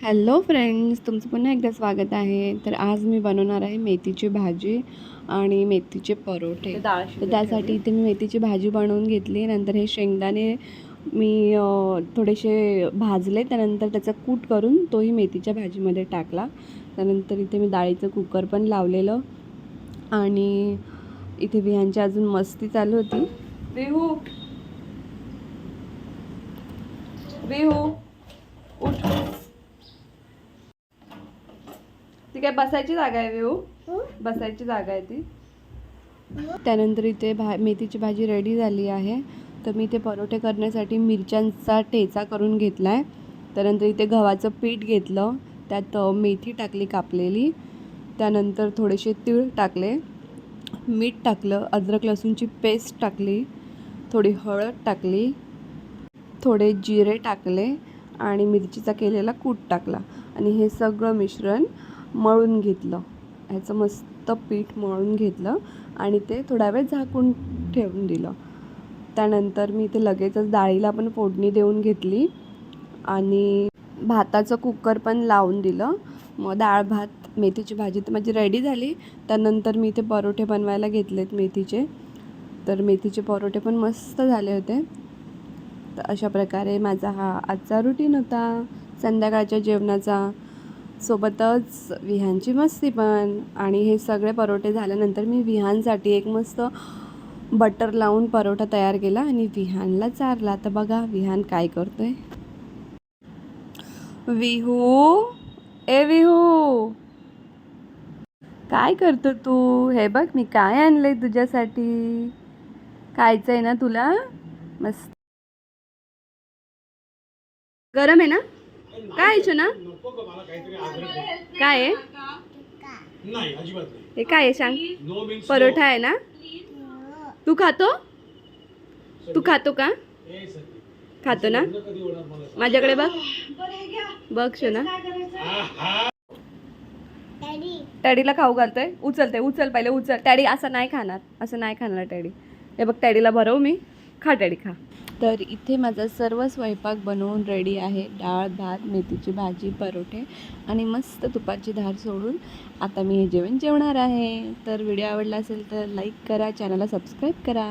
Hello friends, तुमचं पुन्हा एकदा स्वागत आहे. तर आज मी बनवणार आहे मेथीची भाजी आणि मेथीचे परोठे. तर त्यासाठी इथे मी मेथीची भाजी बनवून घेतली. नंतर हे शेंगदाणे मी थोडेसे भाजले, त्यानंतर त्याचा कूट करून तोही मेथीच्या भाजीमध्ये टाकला. त्यानंतर इथे मी डाळीचं कुकर पण लावलेलं आणि इथे विहांची अजून मस्ती चालू होती. विहू विहू उठ. ती काय बसायची जागा आहे विहू, बसायची जागा आहे ती. त्यानंतर इथे मेथीची भाजी रेडी झाली आहे. तर मी इथे परोठे करण्यासाठी मिरच्यांचा ठेचा करून घेतला आहे. त्यानंतर इथे गव्हाचं पीठ घेतलं, त्यात मेथी टाकली कापलेली, त्यानंतर थोडेसे तीळ टाकले, मीठ टाकलं, अद्रक लसूणची पेस्ट टाकली, थोडी हळद टाकली, थोडे जिरे टाकले आणि मिरचीचा केलेला कूट टाकला आणि हे सगळं मिश्रण मळून घेतलं. ह्याचं मस्त पीठ मळून घेतलं आणि ते थोडा वेळ झाकून ठेवून दिलं. त्यानंतर मी इथे लगेचच डाळीला पण फोडणी देऊन घेतली आणि भाताचं कुकर पण लावून दिलं. मग डाळ भात मेथीची भाजी तर माझी रेडी झाली. त्यानंतर मी इथे परोठे बनवायला घेतलेत मेथीचे. तर मेथीचे परोठे पण मस्त झाले होते. तर अशा प्रकारे माझा हा आजचा रुटीन होता संध्याकाळच्या जेवणाचा. सोबतच विहानची मस्ती पण. आणि हे सगळे परोठे झाल्यानंतर मी विहानसाठी एक मस्त बटर लावून परोठा तयार केला आणि विहानला चारला. तर बघा विहान काय करतोय. विहू, ए विहू, काय करतो तू? हे बघ मी काय आणलंय तुझ्यासाठी. खायचंय ना तुला? मस्त गरम आहे ना? काय ना काय आहे? हे काय आहे सांग? परोठा आहे ना? तू खातो? तू खातो का? खातो ना? माझ्याकडे बघ, बघ ना. टॅडीला खाऊ घालतोय. उचलते, उचल पहिले उचल. टॅडी असं नाही खाणार, असं नाही खाणार टॅडी. हे बघ टॅडीला भरव मी. खा टॅडी खा. तर इथे माझा सर्व स्वयंपाक बनवून रेडी आहे. डाळ भात, मेथीची भाजी, परोठे आणि मस्त तुपाची धार सोडून आता मी हे जेवण जेवणार आहे. तर व्हिडिओ आवडला असेल तर लाईक करा, चॅनलला सबस्क्राईब करा.